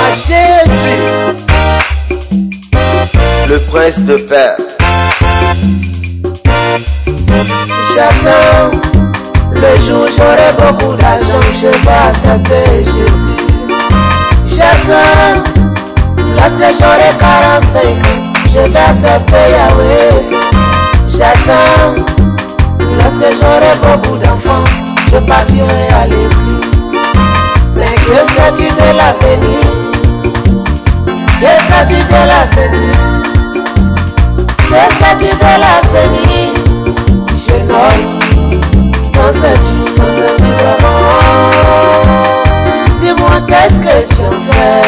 à Jésus, le prince de paix. J'attends le jour où j'aurai beaucoup d'argent, je vais accepter Jésus. J'attends lorsque j'aurai 45 ans, je vais accepter Yahweh. J'attends lorsque j'aurai beaucoup d'enfants, je partirai à l'église. Mais que sais-tu de l'avenir? Que sais-tu de l'avenir? Que sais-tu de l'avenir? Jeune homme, qu'en sais-tu vraiment? Dis-moi qu'est-ce que tu en sais?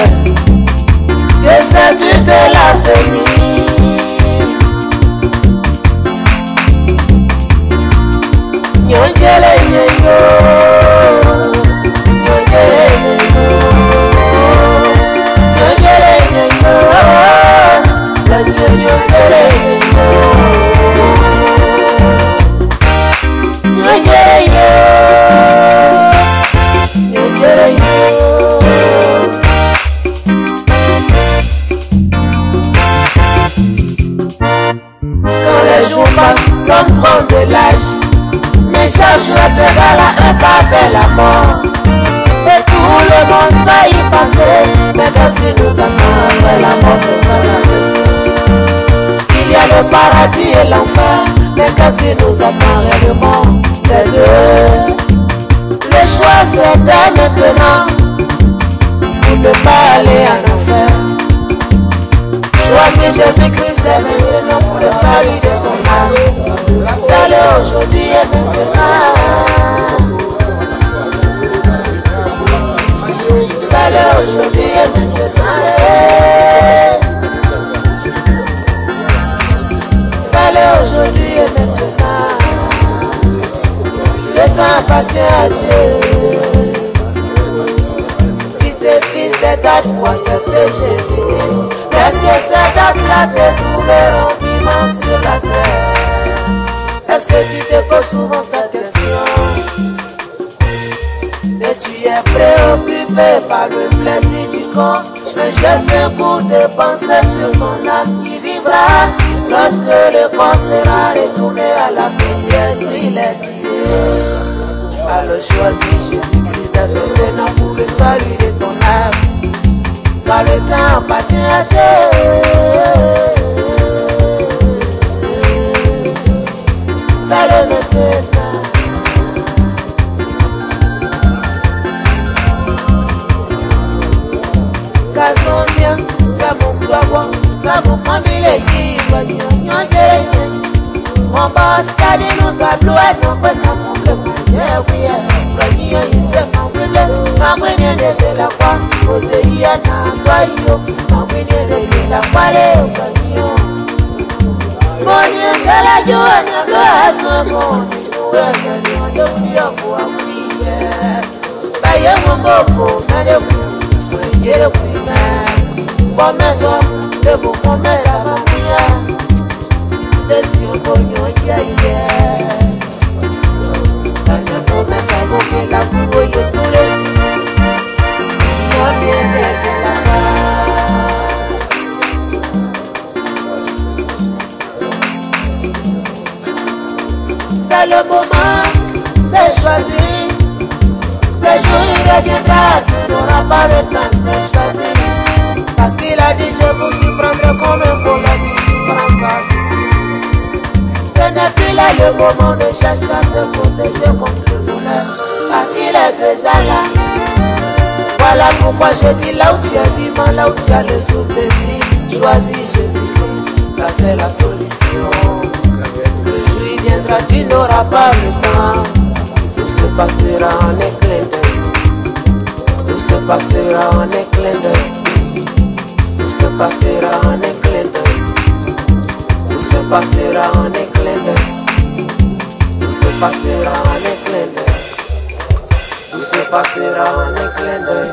Que sais-tu de l'avenir? Nyongele nyenyo, nyongele nyenyo, nyongele nyenyo, la nyongele nyenyo, nyongele nyenyo, nyongele nyenyo. Quand les jours passent, l'homme prend de l'âge. Mes charges égal à un pas vers la mort. Et tout le monde va y passer. Mais qu'est-ce qui nous attend après la mort? C'est ça la question. Il y a le paradis et l'enfer. Mais qu'est-ce qui nous attend réellement? Les deux. Le choix c'est dès maintenant pour ne pas aller en enfer. Choisis Jésus-Christ dès maintenant pour le salut de ton âme. Fais-le aujourd'hui et maintenant. Fais-le aujourd'hui et maintenant. Fais-le aujourd'hui et maintenant. Le temps appartient à Dieu. Qui tes fils des dates pour accepter Jésus-Christ. Est-ce que ces dates-là te trouveront vivant sur la terre? Est-ce que tu te poses souvent cette question? Mais tu es préoccupé par le plaisir du corps. Mais je tiens pour te penser sur ton âme qui vivra lorsque le corps sera retourné à la poussière où il est tiré. Alors choisis Jésus-Christ maintenant pour le salut de ton âme. Car le temps appartient à Dieu. Fais-le maintenant. Kasonsia, Kamukwawa, Kamukamile, Nyonjere, mon boss, Sadino, Kabloa, no, but no, we are running in seven willow, my winning de la Qua, Oteana, Bayo, my winning de la Pare, Bayo. Bonne kala joana blaso bonne weka ni ndo ya kwa kuya bayo mboko na de kujere kuima bomendo de bomenda bamia desio bonyo jaye kana promesa boke la kuyo tule bonne de la c'est le moment de choisir. Le jour il reviendra, tu n'auras pas le temps de choisir. Parce qu'il a dit je vous surprendrai comme un voleur qui surprend sa vie. Ce n'est plus là le moment de chercher à se protéger contre le voleur. Parce qu'il est déjà là. Voilà pourquoi je dis là où tu es vivant, là où tu as le souffle de vie. Choisis Jésus-Christ, ça c'est la solution. Viendra, tu n'auras pas le temps. Tout se passera en un clin d'œil. Tout se passera en un clin d'œil. Tout se passera en un clin d'œil. Tout se passera en un clin d'œil. Tout se passera en un clin d'œil. Tout se passera en un clin d'œil.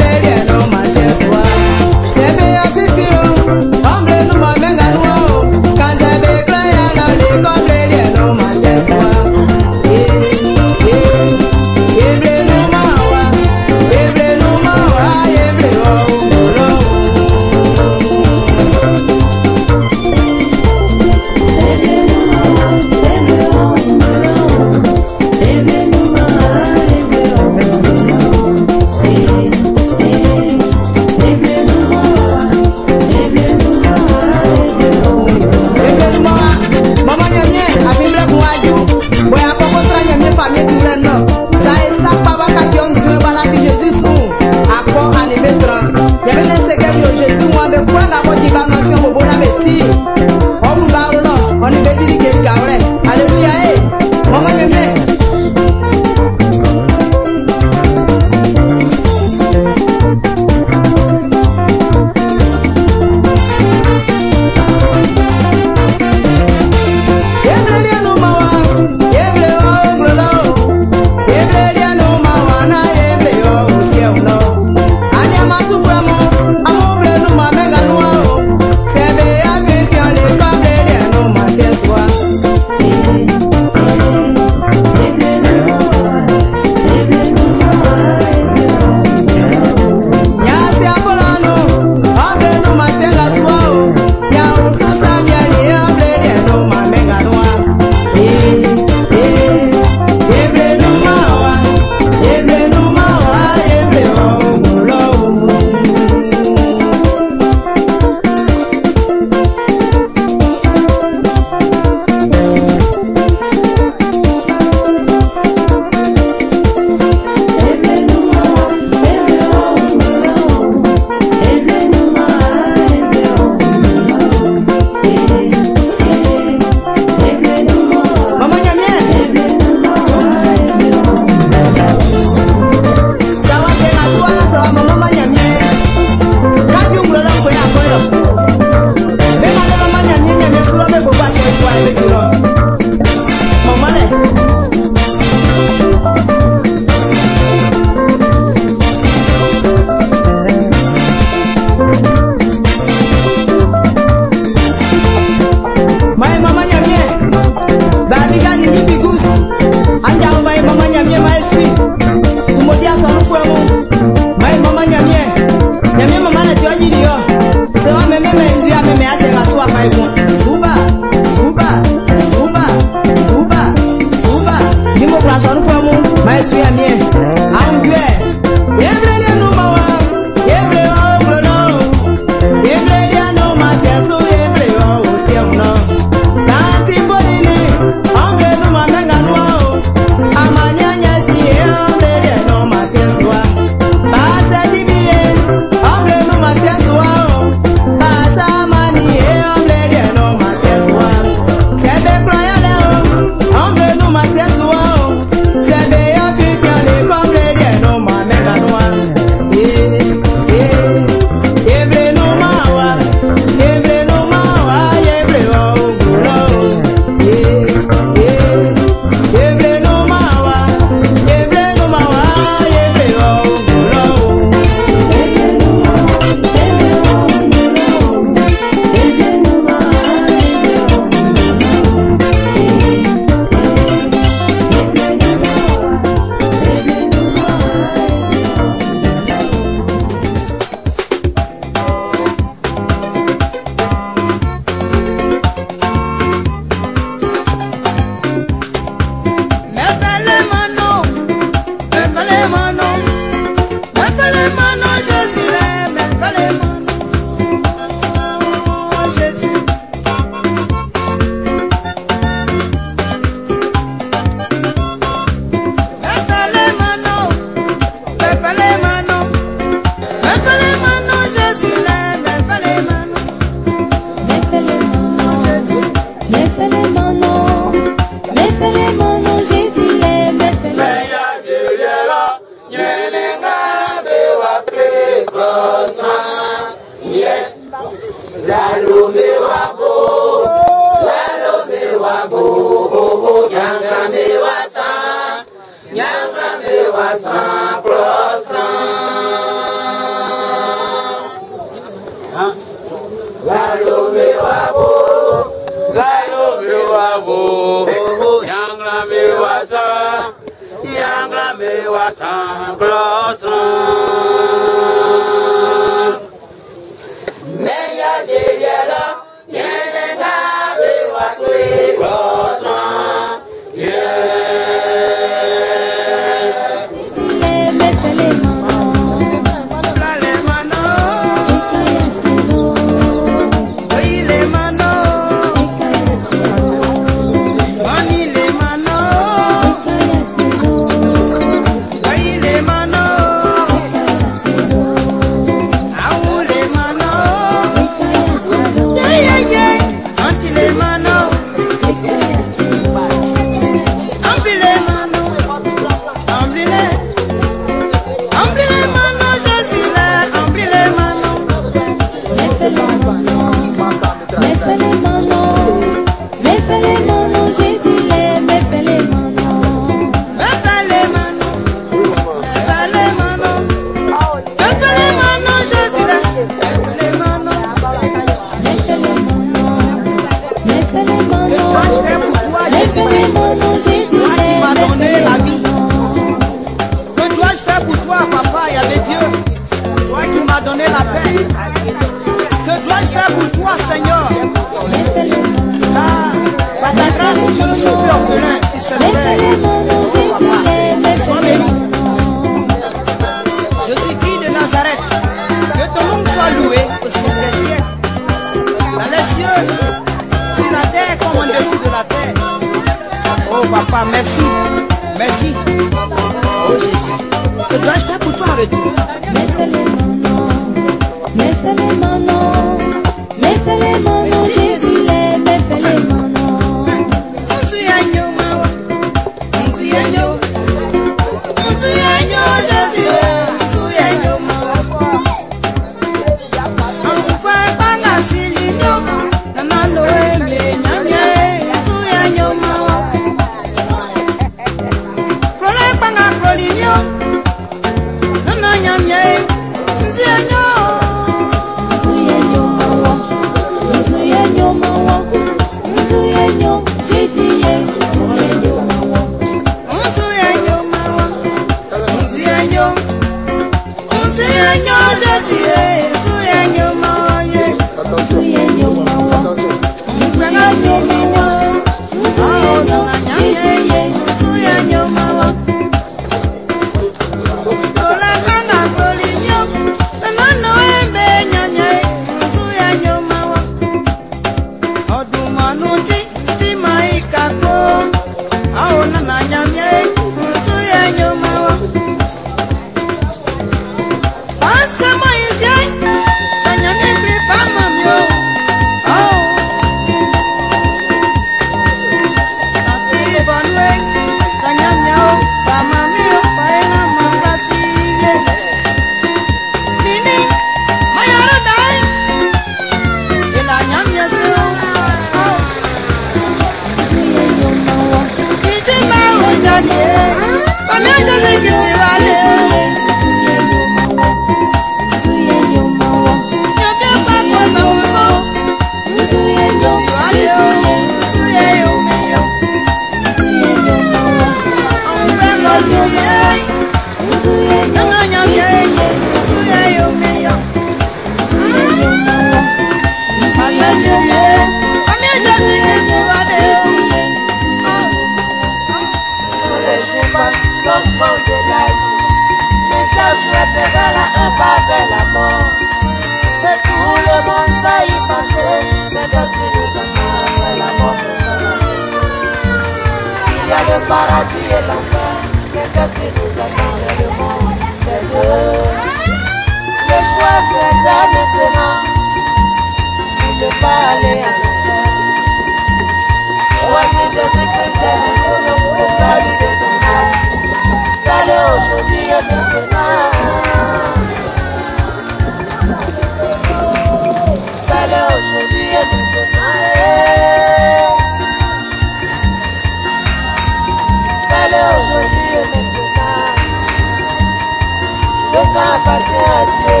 appartient à Dieu.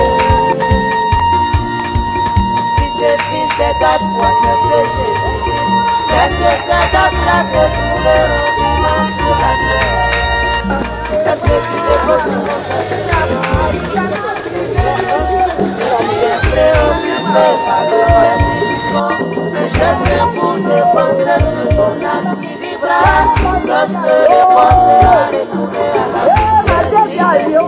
Fils et fils des quatre pour accepter Jésus-Christ. Laisse ces quatre-là te trouveront vivant sur la terre. Est-ce que tu déposes sur mon Saint-Esprit? Tu es préoccupé par le plaisir, mais je tiens pour dépenser sur ton âme qui vivra lorsque le poids sera retourné à la poussière. Car le temps appartient à Dieu.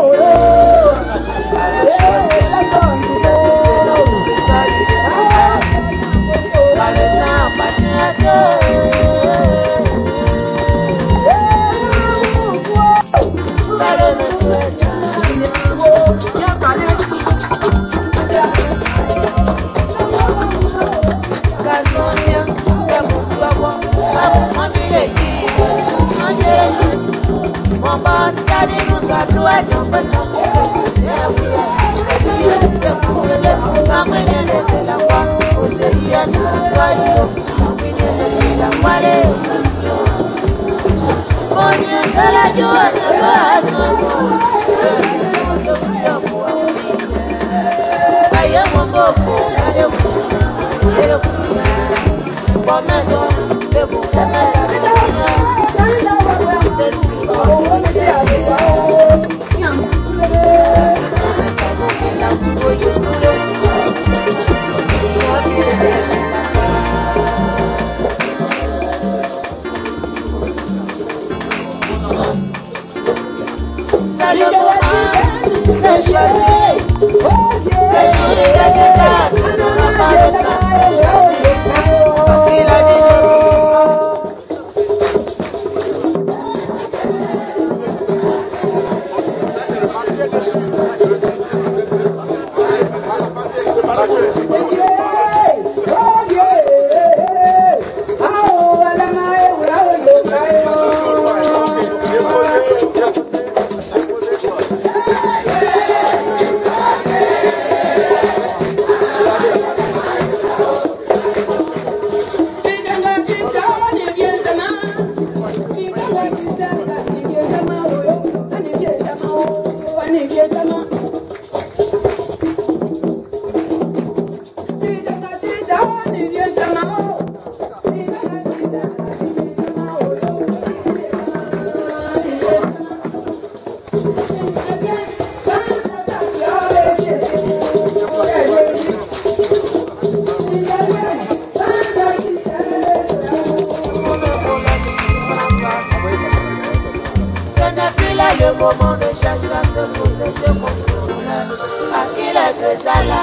Le moment de chercher à se protéger contre l'honneur, parce qu'il est déjà là.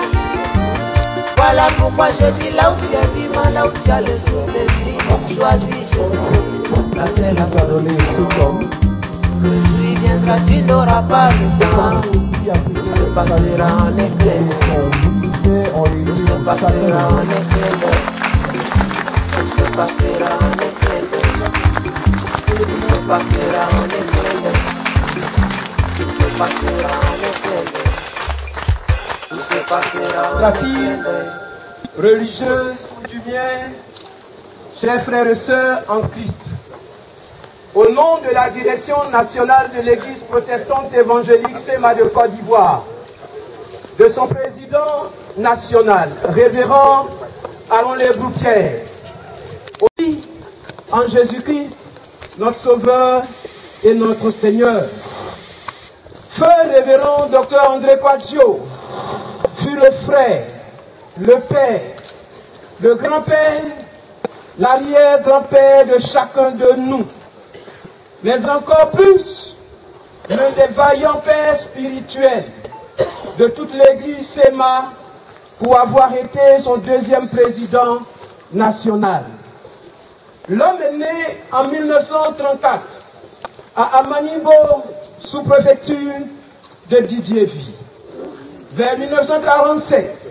Voilà pourquoi je dis là où tu es vivant, là où tu as le souffle de vie, choisis Jésus-Christ. Là c'est la solution. Le jour viendra, tu n'auras pas le temps. Tout se passera en éclair. Tout se passera en éclair. Tout se passera en éclair. Tout se passera en éclair. La fille religieuse coutumière, chers frères et sœurs en Christ, au nom de la direction nationale de l'Église protestante évangélique SEMA de Côte d'Ivoire, de son président national, révérend Aaron Lebouquière, aussi en Jésus-Christ, notre Sauveur et notre Seigneur. Feu révérend Dr André Quadjo fut le frère, le père, le grand-père, l'arrière-grand-père de chacun de nous, mais encore plus l'un des vaillants pères spirituels de toute l'église SEMA pour avoir été son deuxième président national. L'homme est né en 1934 à Amanimbo, sous-préfecture de Didiéville. Vers 1947,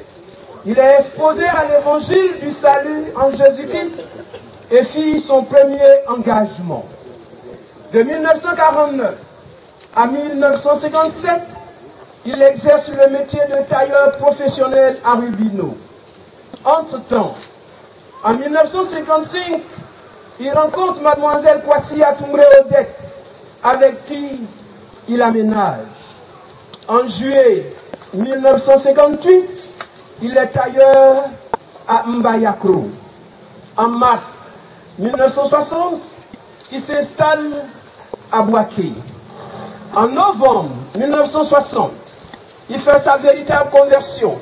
il est exposé à l'évangile du salut en Jésus-Christ et fit son premier engagement. De 1949 à 1957, il exerce le métier de tailleur professionnel à Rubino. Entre-temps, en 1955, il rencontre mademoiselle Kwasi Atumbre Odette, avec qui il aménage. En juillet 1958, il est tailleur à Mbayakro. En mars 1960, il s'installe à Bouaké. En novembre 1960, il fait sa véritable conversion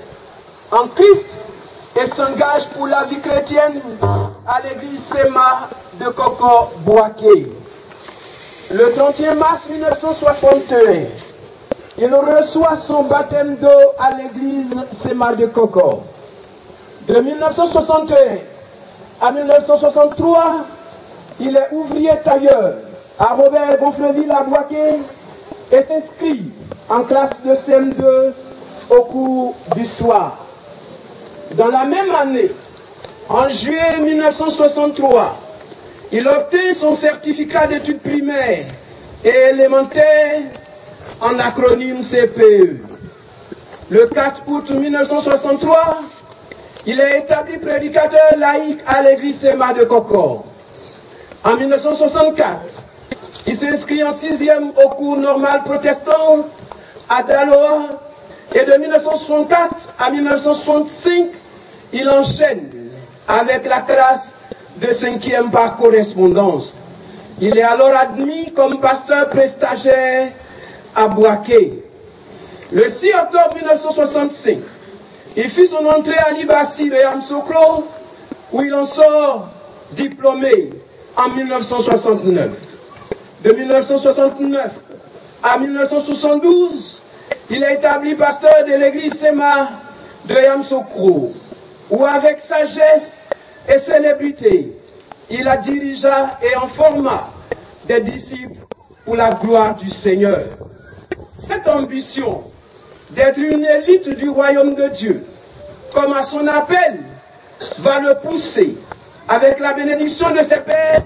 en Christ et s'engage pour la vie chrétienne à l'église Sema de Koko Bouaké. Le 31 mars 1961, il reçoit son baptême d'eau à l'église Sema de Koko. De 1961 à 1963, il est ouvrier tailleur à Robert Gonfleville à Bouaké et s'inscrit en classe de CM2 au cours du soir. Dans la même année, en juillet 1963, il obtient son certificat d'études primaires et élémentaires en acronyme CPE. Le 4 août 1963, il est établi prédicateur laïque à l'église Sema de Koko. En 1964, il s'inscrit en 6e au cours normal protestant à Daloa et de 1964 à 1965, il enchaîne avec la classe de 5e par correspondance. Il est alors admis comme pasteur prestataire à Bouaké. Le 6 octobre 1965, il fit son entrée à l'Ibassi de Yamsokro, où il en sort diplômé en 1969. De 1969 à 1972, il est établi pasteur de l'église Sema de Yamsokro, où avec sagesse et célébrité, il a dirigé et en format des disciples pour la gloire du Seigneur. Cette ambition d'être une élite du royaume de Dieu, comme à son appel, va le pousser, avec la bénédiction de ses pères,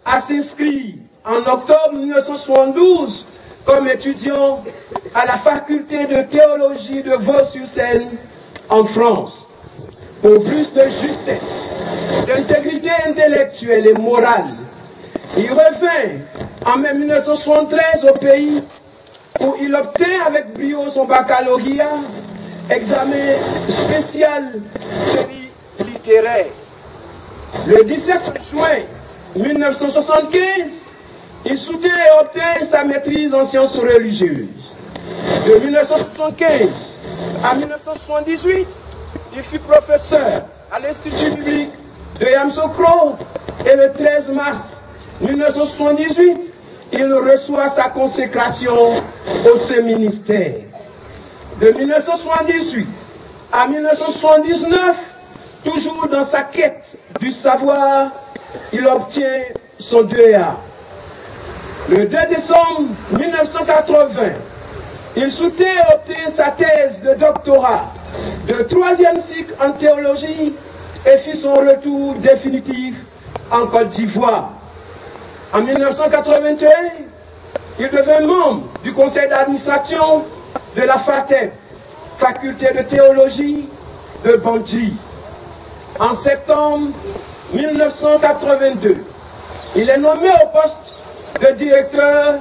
à s'inscrire en octobre 1972 comme étudiant à la faculté de théologie de Vaux-sur-Seine en France. Pour plus de justesse, d'intégrité intellectuelle et morale, il revint en mai 1973 au pays où il obtint avec brio son baccalauréat, examen spécial série littéraire. Le 17 juin 1975, il soutient et obtient sa maîtrise en sciences religieuses. De 1975 à 1978, il fut professeur à l'Institut biblique de Yamsokro et le 13 mars 1978, il reçoit sa consécration au ce ministère. De 1978 à 1979, toujours dans sa quête du savoir, il obtient son DEA. Le 2 décembre 1980, il soutient et obtient sa thèse de doctorat de 3e cycle en théologie et fit son retour définitif en Côte d'Ivoire. En 1981, il devint membre du conseil d'administration de la FATEB, faculté de théologie de Bandji. En septembre 1982, il est nommé au poste de directeur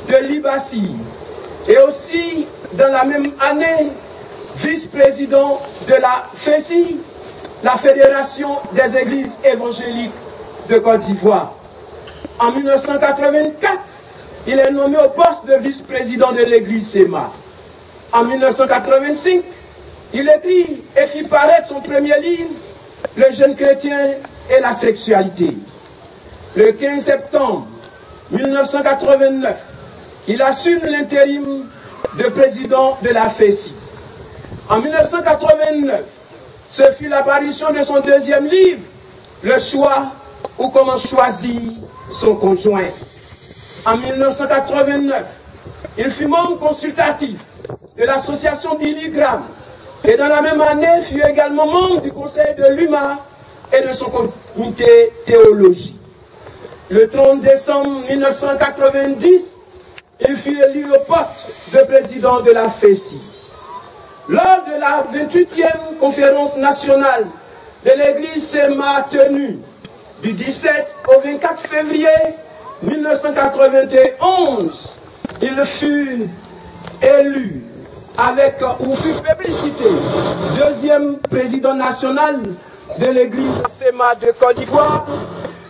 de l'Ibassi et aussi, dans la même année, vice-président de la FESI, la Fédération des Églises évangéliques de Côte d'Ivoire. En 1984, il est nommé au poste de vice-président de l'église Sema. En 1985, il écrit et fit paraître son premier livre, Le jeune chrétien et la sexualité. Le 15 septembre 1989, il assume l'intérim de président de la FESI. En 1989, ce fut l'apparition de son deuxième livre, Le choix ou comment choisir son conjoint. En 1989, il fut membre consultatif de l'association Billy Graham et dans la même année fut également membre du conseil de l'UMA et de son comité théologie. Le 30 décembre 1990, il fut élu au poste de président de la FESI. Lors de la 28e conférence nationale de l'église Sema tenue du 17 au 24 février 1991, il fut élu avec ou fut publicité, deuxième président national de l'église SEMA de Côte d'Ivoire,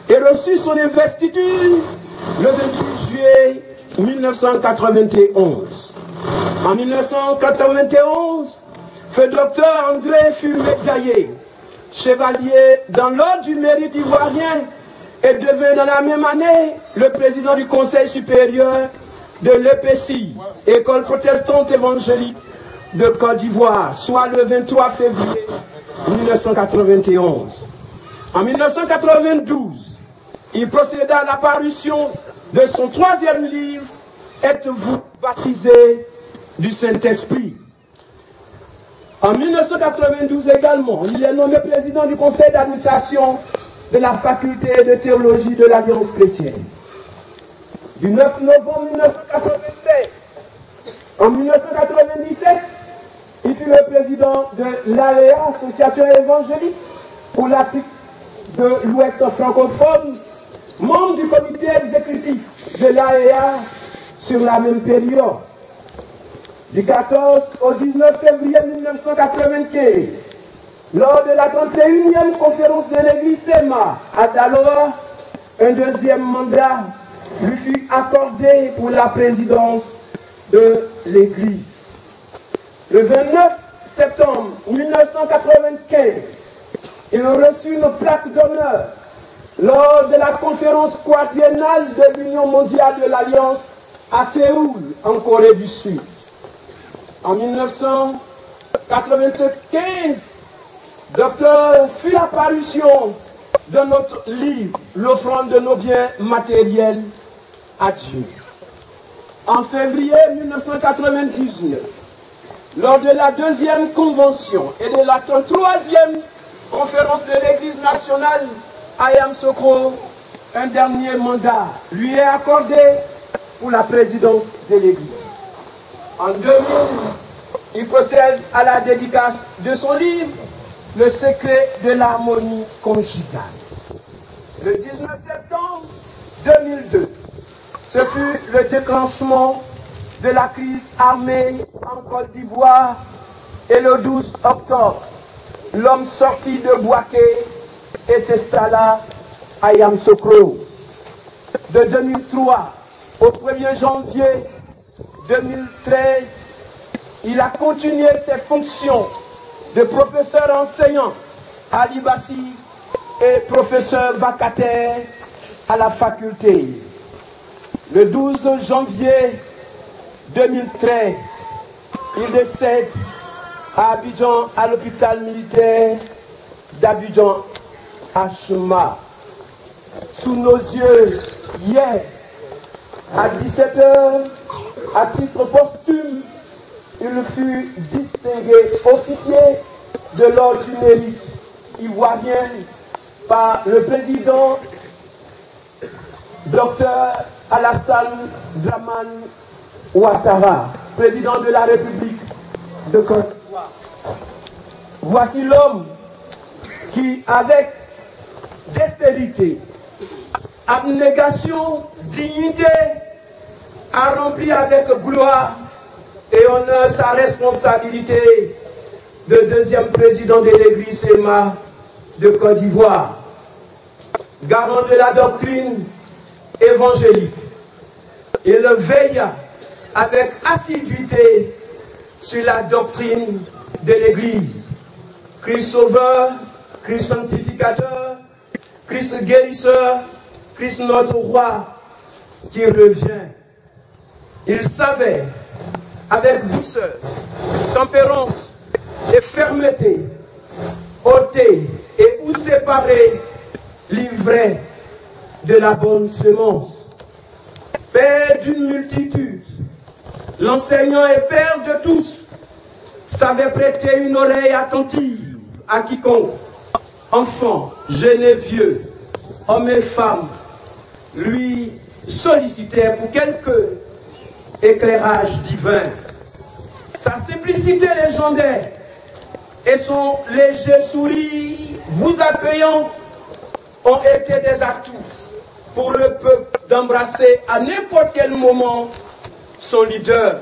et reçut son investiture le 28 juillet 1991. En 1991, feu docteur André fut médaillé, chevalier dans l'ordre du mérite ivoirien, et devint dans la même année le président du Conseil supérieur de l'EPCI, École protestante évangélique de Côte d'Ivoire, soit le 23 février 1991. En 1992, il procéda à la parution de son troisième livre, « Êtes-vous baptisés du Saint-Esprit ». En 1992 également, il est nommé président du conseil d'administration de la faculté de théologie de l'Alliance chrétienne. Du 9 novembre 1996, en 1997, il fut le président de l'AEA, Association évangélique pour l'Afrique de l'Ouest francophone, membre du comité exécutif de l'AEA sur la même période. Du 14 au 19 février 1995, lors de la 31e conférence de l'église SEMA à Dalora, un deuxième mandat lui fut accordé pour la présidence de l'église. Le 29 septembre 1995, il reçut une plaque d'honneur lors de la conférence quadriennale de l'Union mondiale de l'Alliance à Séoul, en Corée du Sud. En 1995, docteur fut la parution de notre livre, l'offrande de nos biens matériels à Dieu. En février 1999, lors de la deuxième convention et de la troisième conférence de l'Église nationale à Yamoussoukro, un dernier mandat lui est accordé pour la présidence de l'Église. En 2000, il procède à la dédicace de son livre, Le secret de l'harmonie conjugale. Le 19 septembre 2002, ce fut le déclenchement de la crise armée en Côte d'Ivoire et le 12 octobre, l'homme sortit de Bouaké et s'installa à Yamoussoukro. De 2003 au 1er janvier 2013, il a continué ses fonctions de professeur enseignant à l'Ibassi et professeur vacataire à la faculté. Le 12 janvier 2013, il décède à Abidjan, à l'hôpital militaire d'Abidjan, à Chouma. Sous nos yeux, hier, à 17 h, à titre posthume, il fut distingué officier de l'ordre du mérite ivoirien par le président Dr Alassane Dramane Ouattara, président de la République de Côte d'Ivoire. Voici l'homme qui, avec dextérité, abnégation, dignité, a rempli avec gloire et honneur sa responsabilité de deuxième président de l'église SEMA de Côte d'Ivoire, garant de la doctrine évangélique. Il veilla avec assiduité sur la doctrine de l'église. Christ sauveur, Christ sanctificateur, Christ guérisseur, Christ notre roi qui revient. Il savait avec douceur, tempérance et fermeté ôter et ou séparer l'ivraie de la bonne semence. Père d'une multitude, l'enseignant et père de tous, savait prêter une oreille attentive à quiconque, enfant, jeune et vieux, homme et femme, lui sollicitait pour quelque éclairage divin. Sa simplicité légendaire et son léger sourire vous accueillant ont été des atouts pour le peuple d'embrasser à n'importe quel moment son leader.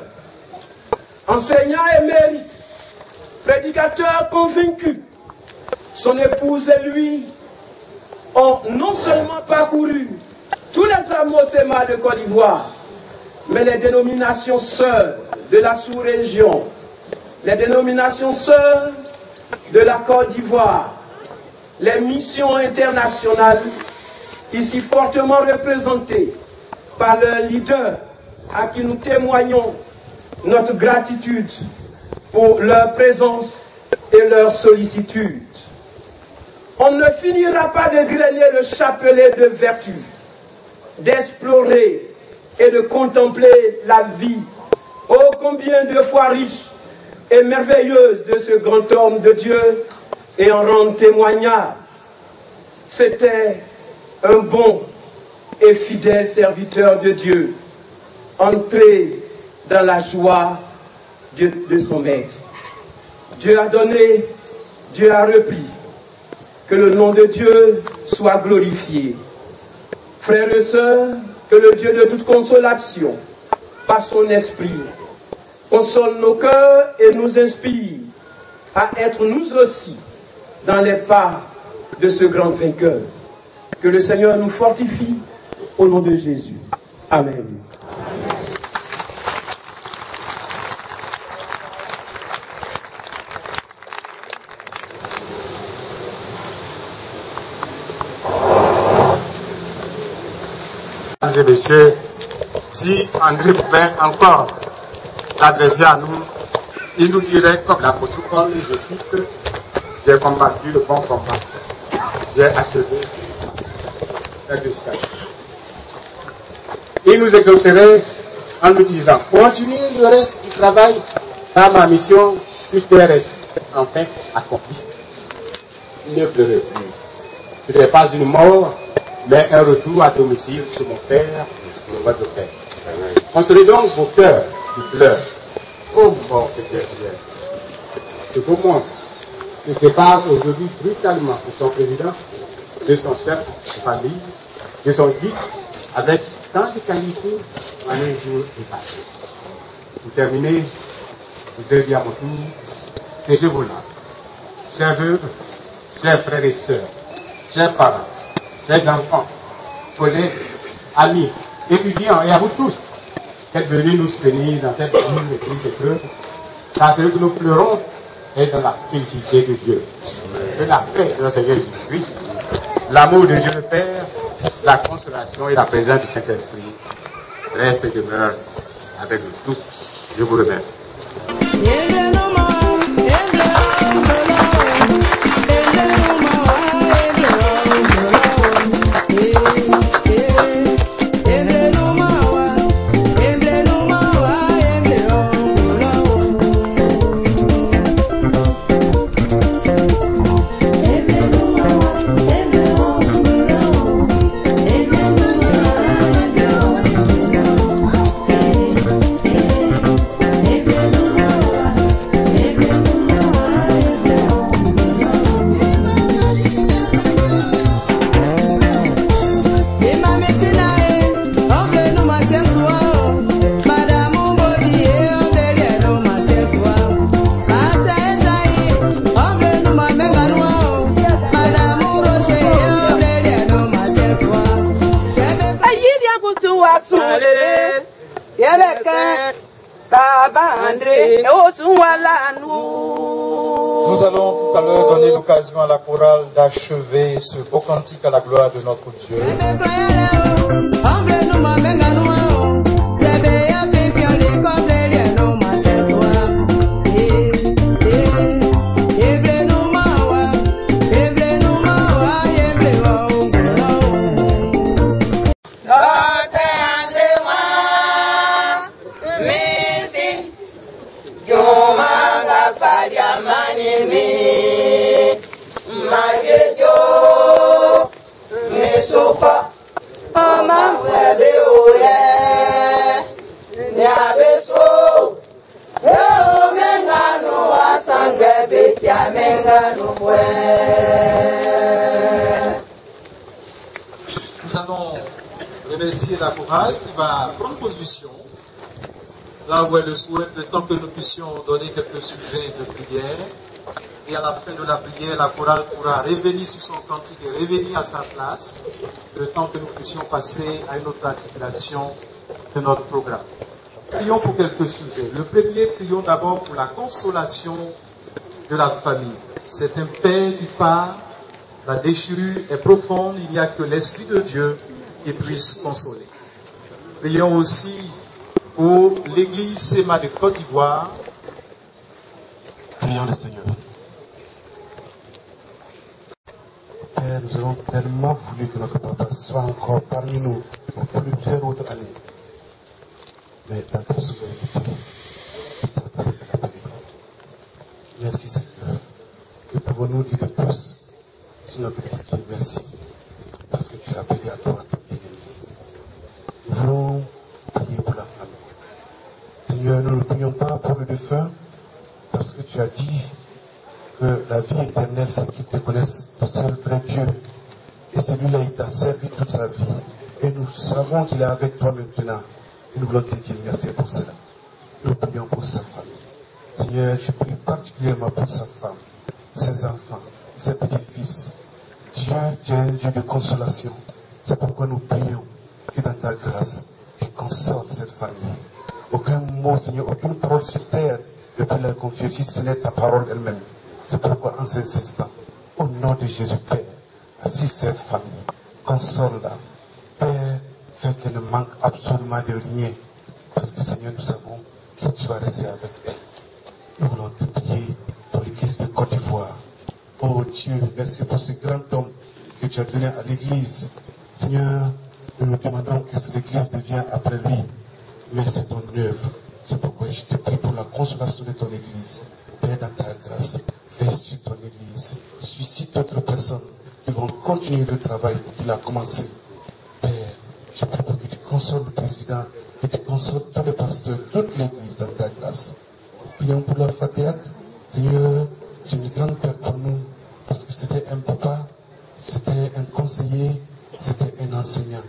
enseignant émérite, prédicateur convaincu, son épouse et lui ont non seulement parcouru tous les amosemats de Côte d'Ivoire, mais les dénominations sœurs de la sous-région, les dénominations sœurs de la Côte d'Ivoire, les missions internationales, ici fortement représentées par leurs leaders, à qui nous témoignons notre gratitude pour leur présence et leur sollicitude. On ne finira pas de grêler le chapelet de vertu, d'explorer et de contempler la vie, ô combien de fois riche et merveilleuse de ce grand homme de Dieu, et en rendre témoignage. C'était un bon et fidèle serviteur de Dieu, entré dans la joie de son maître. Dieu a donné, Dieu a repris. Que le nom de Dieu soit glorifié. Frères et sœurs, que le Dieu de toute consolation, par son esprit, console nos cœurs et nous inspire à être nous aussi dans les pas de ce grand vainqueur. Que le Seigneur nous fortifie au nom de Jésus. Amen. Mesdames et messieurs, si André pouvait encore s'adresser à nous, il nous dirait comme l'apôtre Paul, je cite, « J'ai combattu le bon combat, j'ai achevé la distance. » Il nous exaucerait en nous disant, « Continuez le reste du travail, car ma mission sur terre est enfin accomplie. » Ne pleurez plus. Ce n'est pas une mort, mais un retour à domicile sur mon Père, sur votre Père. Consolez donc vos cœurs qui pleurent. Oh mort éternelle. Ce beau monde se sépare aujourd'hui brutalement de son président, de son chef de famille, de son guide, avec tant de qualités en un jour dépassé. Pour terminer, je dis à mon tour, c'est je vous là. Chers veuves, chers frères et sœurs, chers parents, chers enfants, collègues, amis, étudiants et à vous tous, qu'êtes venus nous soutenir dans cette dure et triste épreuve, car celui que nous pleurons est dans la félicité de Dieu, de la paix de notre Seigneur Jésus-Christ, l'amour de Dieu le Père, la consolation et la présence du Saint-Esprit reste et demeure avec nous tous. Je vous remercie. Nous allons tout à l'heure donner l'occasion à la chorale d'achever ce beau cantique à la gloire de notre Dieu. Nous allons remercier la chorale qui va prendre position là où elle le souhaite, le temps que nous puissions donner quelques sujets de prière. Et à la fin de la prière, la chorale pourra revenir sur son cantique et revenir à sa place, le temps que nous puissions passer à une autre articulation de notre programme. Prions pour quelques sujets. Le premier, prions d'abord pour la consolation de la famille. C'est un père qui part, la déchirure est profonde, il n'y a que l'Esprit de Dieu qui puisse consoler. Prions aussi pour l'église SEMA de Côte d'Ivoire. Prions le Seigneur. Père, nous avons tellement voulu que notre papa soit encore parmi nous pour plusieurs autres années. Mais ta grâce nous a quittés. Merci Seigneur. Que pouvons-nous dire de plus sur notre petit Dieu? Merci. Parce que tu as appelé à toi ton bien-aimé. Nous voulons prier pour la famille. Seigneur, nous ne prions pas pour le défunt parce que tu as dit que la vie éternelle, c'est qu'ils te connaissent, le seul vrai Dieu. Et celui-là, il t'a servi toute sa vie. Et nous savons qu'il est avec toi maintenant. Et nous voulons te dire merci pour cela. Nous prions pour sa famille. Seigneur, je prie particulièrement pour sa femme, ses enfants, ses petits-fils. Dieu, tu es un Dieu de consolation. C'est pourquoi nous prions que dans ta grâce, tu consoles cette famille. Aucun mot, Seigneur, aucune parole sur terre ne peut la confier si ce n'est ta parole elle-même. C'est pourquoi en ces instants, au nom de Jésus, Père, assiste cette famille, console-la. Père, fais qu'elle ne manque absolument de rien. Parce que Seigneur, nous savons que tu vas rester avec elle. Nous voulons te prier pour l'église de Côte d'Ivoire. Oh Dieu, merci pour ce grand homme que tu as donné à l'église. Seigneur, nous nous demandons qu'est-ce que l'église devient après lui. Mais c'est ton œuvre. C'est pourquoi je te prie pour la consolation de ton église. Père, dans ta grâce, fais sur ton église. Suscite d'autres personnes qui vont continuer le travail qu'il a commencé. Père, je prie pour que tu consoles le président, que tu consoles tous les pasteurs, toute l'église dans ta grâce. Prions pour la Fatiak. Seigneur, c'est une grande perte pour nous, parce que c'était un papa, c'était un conseiller, c'était un enseignant.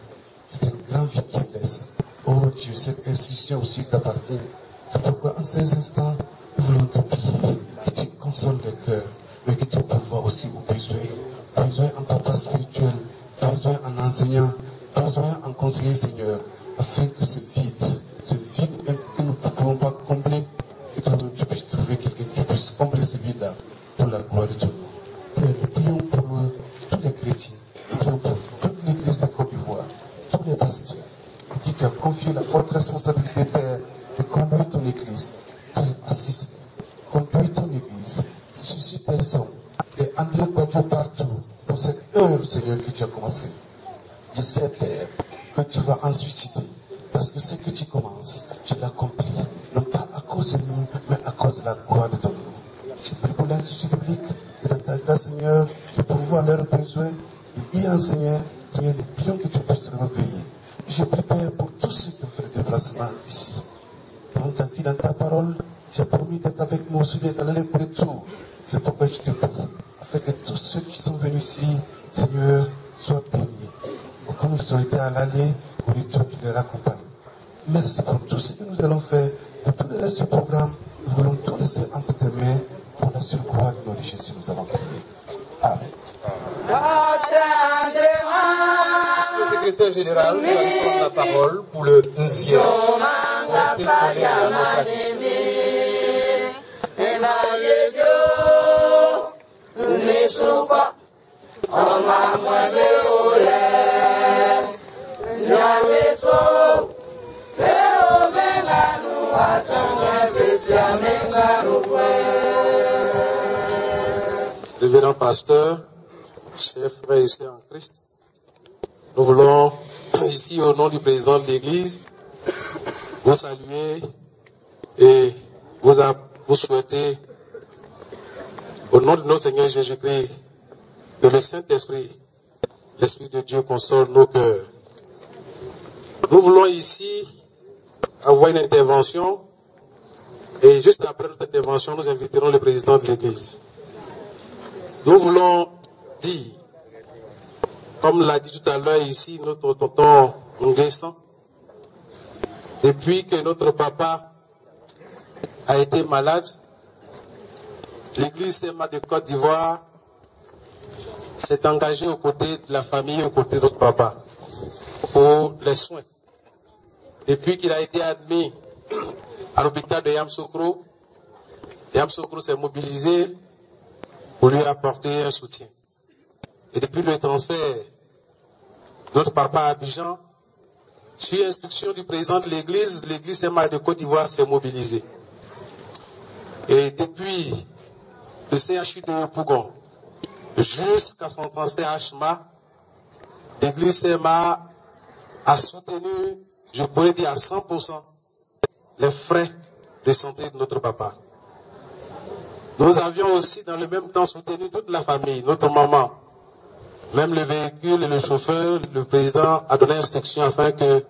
C'était une grande vie qu'il laisse. Oh Dieu, cette institution aussi t'appartient. C'est pourquoi en ces instants, nous voulons te prier, que tu consoles les cœurs, mais que tu pourvoies aussi aux besoins. Besoin en papa spirituel, besoin en enseignant, besoin en conseiller, Seigneur, afin que ce vide que nous ne pouvons pas combler, que toi-même tu puisses trouver quelqu'un qui puisse combler ce vide-là pour la gloire de Dieu. Père, nous prions pour tous les chrétiens, nous prions pour toute l'église de Côte d'Ivoire, tous les pasteurs, à qui tu as confié la forte responsabilité, Père, de conduire ton église. Père, assiste, conduis ton église, suscite tes hommes, et André Quadjo partout, pour cette œuvre, Seigneur, que tu as commencé. Je sais, Père, que tu vas en susciter, parce que ce que tu commences, tu l'accomplis, non pas à cause de nous, mais à cause de la gloire de ton nom. Je prie pour l'institut public, que dans ta grâce, Seigneur, tu pourvois leurs besoins, et y enseigner, Seigneur, nous prions que tu puisses le réveiller. Je prie, Père, pour tous ceux qui ont fait le déplacement ici. Donc, quand tu dans ta parole, tu as promis d'être avec nous aussi dans les retour. C'est pourquoi je te prie, afin que tous ceux qui sont venus ici, Seigneur, soient bénis. Comme ils ont été à l'aller, au retour, tu les raccompagnes. Merci pour tout ce que nous allons faire. Pour tout le reste du programme, nous voulons tout laisser entre tes mains pour la seule gloire de notre Jésus. Nous avons prié. Amen. Monsieur le secrétaire général, vous allez prendre la parole pour le 11e. Restez collés à notre tradition. Révérend pasteur, chers frères et sœurs en Christ, nous voulons ici au nom du président de l'Église vous saluer et vous souhaiter au nom de notre Seigneur Jésus-Christ que le Saint-Esprit, l'Esprit de Dieu console nos cœurs. Nous voulons ici avoir une intervention et juste après notre intervention, nous inviterons le président de l'Église. Nous voulons dire, comme l'a dit tout à l'heure ici notre tonton Nguessan, depuis que notre papa a été malade, l'église CMA de Côte d'Ivoire s'est engagée aux côtés de la famille, aux côtés de notre papa, pour les soins. Depuis qu'il a été admis à l'hôpital de Yamoussoukro s'est mobilisé pour lui apporter un soutien. Et depuis le transfert de notre papa à Abidjan, sur instruction du président de l'église CMA de Côte d'Ivoire s'est mobilisée. Et depuis le CHU de Pougon jusqu'à son transfert à Chma, l'église CMA a soutenu, je pourrais dire à 100%, les frais de santé de notre papa. Nous avions aussi dans le même temps soutenu toute la famille, notre maman, même le véhicule et le chauffeur. Le président a donné instruction afin que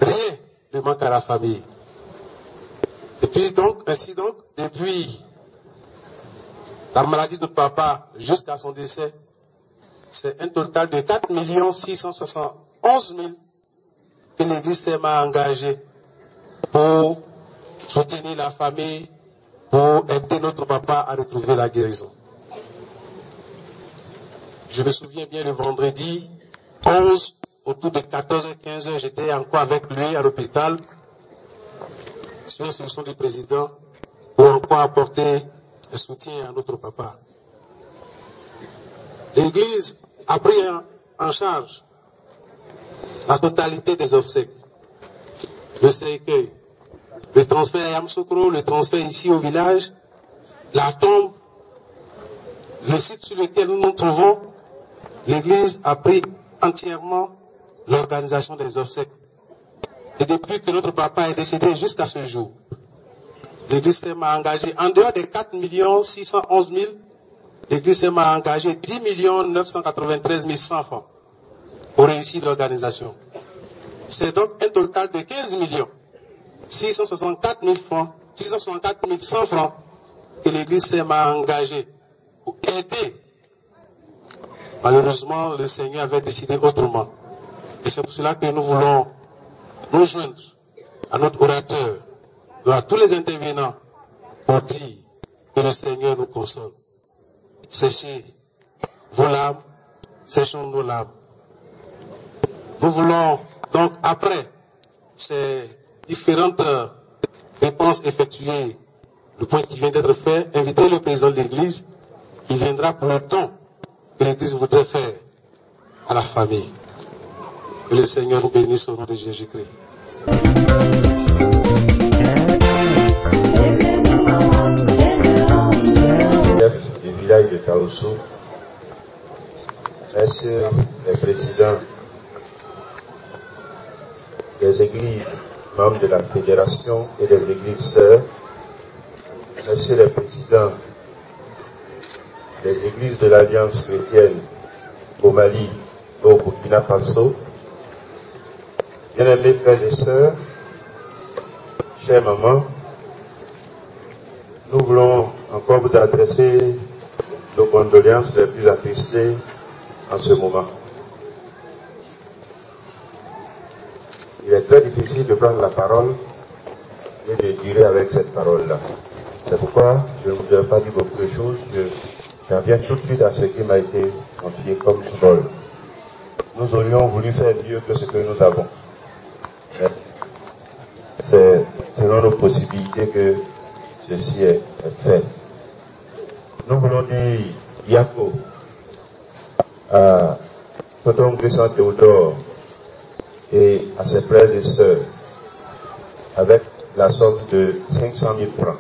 rien ne manque à la famille. Et puis ainsi donc, depuis la maladie de notre papa jusqu'à son décès, c'est un total de 4 671 000 que l'église CMA a engagé pour soutenir la famille, pour aider notre papa à retrouver la guérison. Je me souviens bien le vendredi 11, autour de 14h-15h, j'étais encore avec lui à l'hôpital, sur instruction du président, pour encore apporter un soutien à notre papa. L'église a pris en charge la totalité des obsèques, le cercueil, le transfert à Yamoussoukro, le transfert ici au village, la tombe, le site sur lequel nous nous trouvons. L'église a pris entièrement l'organisation des obsèques. Et depuis que notre papa est décédé jusqu'à ce jour, l'église m'a engagé, en dehors des 4 611 000, l'église m'a engagé 10 993 100 francs pour réussir l'organisation. C'est donc un total de 15 664 000 francs, 664 100 francs que l'église m'a engagé pour aider. Malheureusement, le Seigneur avait décidé autrement. Et c'est pour cela que nous voulons nous joindre à notre orateur, à tous les intervenants, pour dire que le Seigneur nous console. Séchez vos larmes, séchons nos larmes. Nous voulons donc, après ces différentes dépenses effectuées, le point qui vient d'être fait, inviter le président de l'Église, il viendra pour le don que l'Église voudrait faire à la famille. Que le Seigneur nous bénisse au nom de Jésus-Christ. Chef du village de Kaoussou, messieurs les présidents des églises membres de la fédération et des églises sœurs, messieurs les présidents des églises de l'Alliance chrétienne au Mali et au Burkina Faso, bien-aimés frères et sœurs, chère maman, nous voulons encore vous adresser nos condoléances les plus attristées en ce moment. Il est très difficile de prendre la parole et de durer avec cette parole-là. C'est pourquoi je ne voudrais pas dire beaucoup de choses. J'en viens tout de suite à ce qui m'a été confié comme rôle. Nous aurions voulu faire mieux que ce que nous avons. C'est selon nos possibilités que ceci est fait. Nous voulons dire Yako à Tonton Grisant Théodore et à ses frères et sœurs avec la somme de 500 000 francs.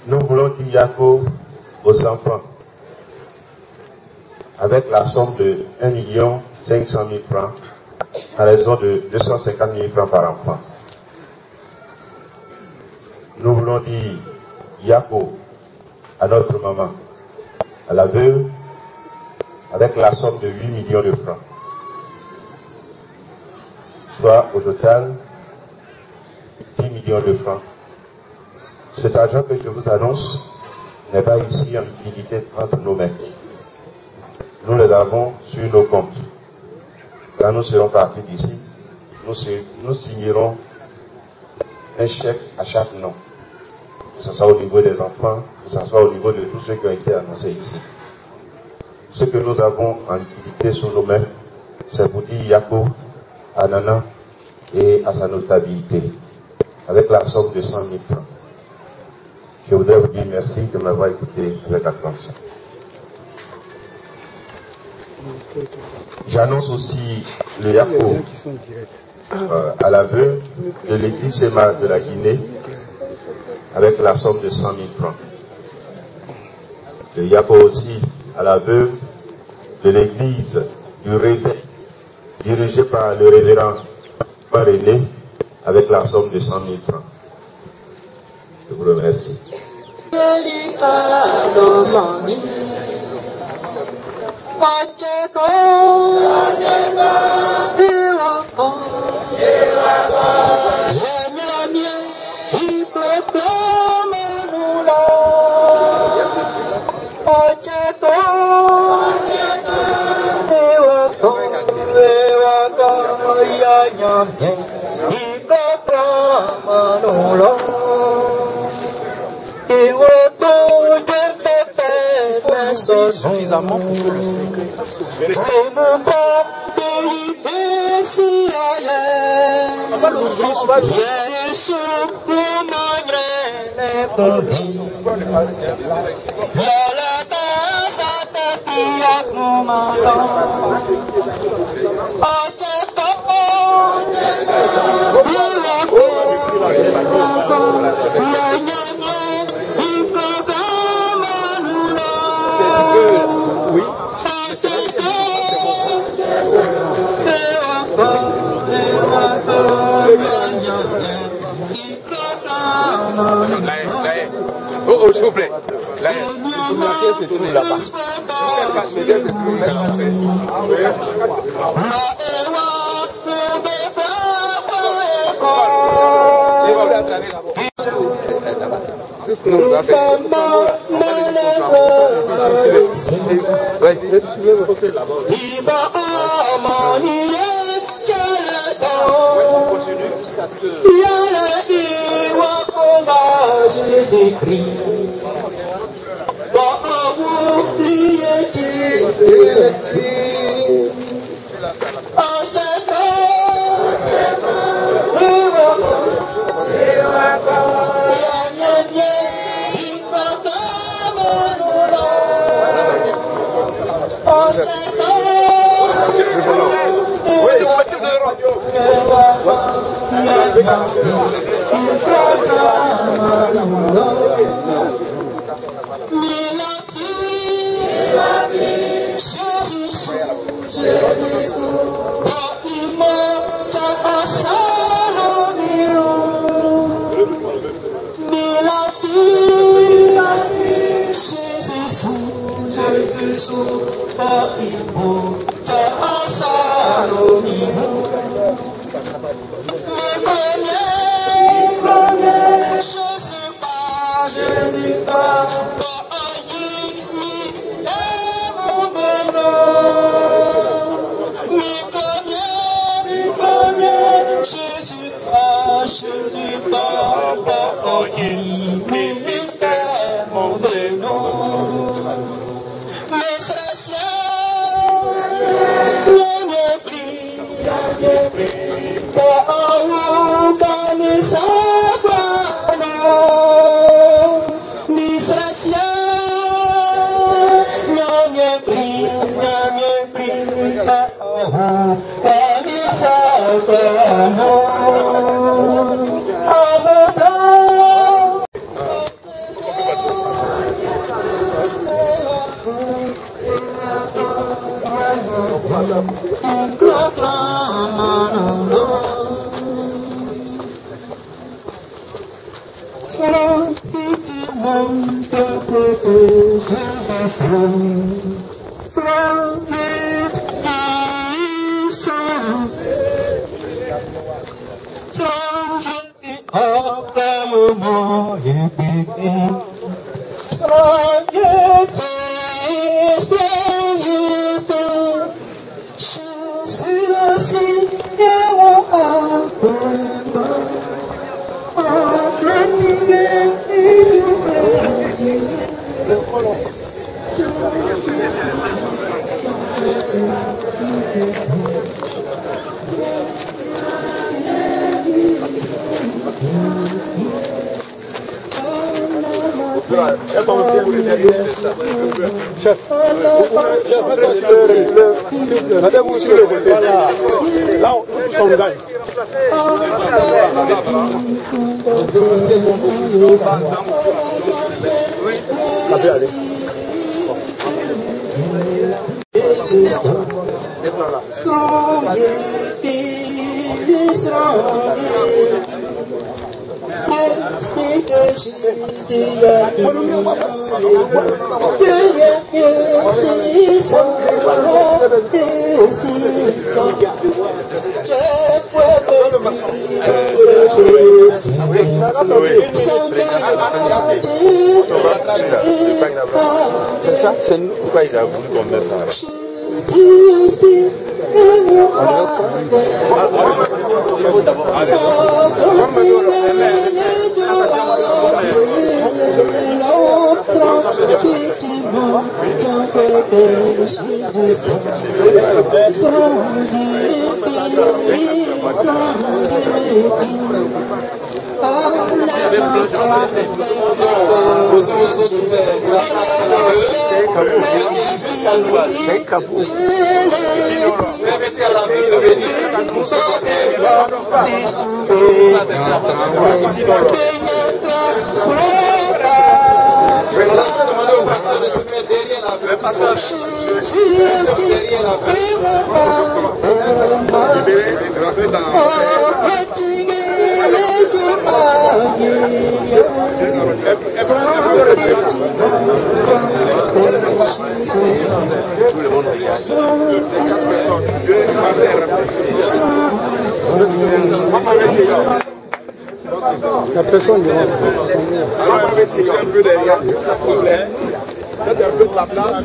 Nous voulons dire Yako aux enfants avec la somme de 1 500 000 francs à raison de 250 000 francs par enfant. Nous voulons dire Yako à notre maman, à la veuve, avec la somme de 8 millions de francs. Soit au total 10 millions de francs. Cet argent que je vous annonce n'est pas ici en liquidité entre nos mains. Nous les avons sur nos comptes. Quand nous serons partis d'ici, nous signerons un chèque à chaque nom. Que ce soit au niveau des enfants, que ce soit au niveau de tous ceux qui ont été annoncés ici. Ce que nous avons en liquidité sur nos mains, c'est pour dire Yako, à Nana et à sa notabilité, avec la somme de 100 000 francs. Je voudrais vous dire merci de m'avoir écouté avec attention. J'annonce aussi le Yako à l'aveu de l'église Sema de la Guinée avec la somme de 100 000 francs. Le Yako aussi à l'aveu de l'église du Réveil dirigée par le révérend René avec la somme de 100 000 francs. Je vous remercie. Suffisamment pour que le secrétaire on va l'ouvrir soit oui. Oh, s'il vous plaît. Là, c'est tout là-bas. Chef, mettez-vous sur le côté. Là, tous sont gagnés. Ça peut aller. C'est que Jésus a c'est ça, c'est nous. Pourquoi il a voulu qu'on mette ça là? La personne devant. Alors, on va essayer un peu derrière, s'il vous plaît. Faites un peu de la place.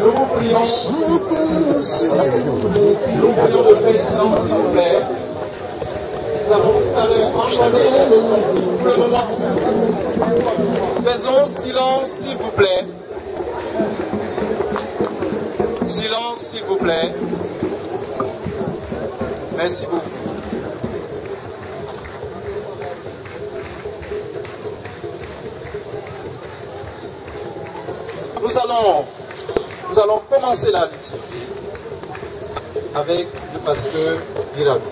Nous vous prions de faire silence, s'il vous plaît. Nous allons tout à l'heure enchaîner le moment. Faisons silence, s'il vous plaît. Silence, s'il vous plaît. Merci beaucoup. Nous allons commencer la liturgie avec le pasteur Irago.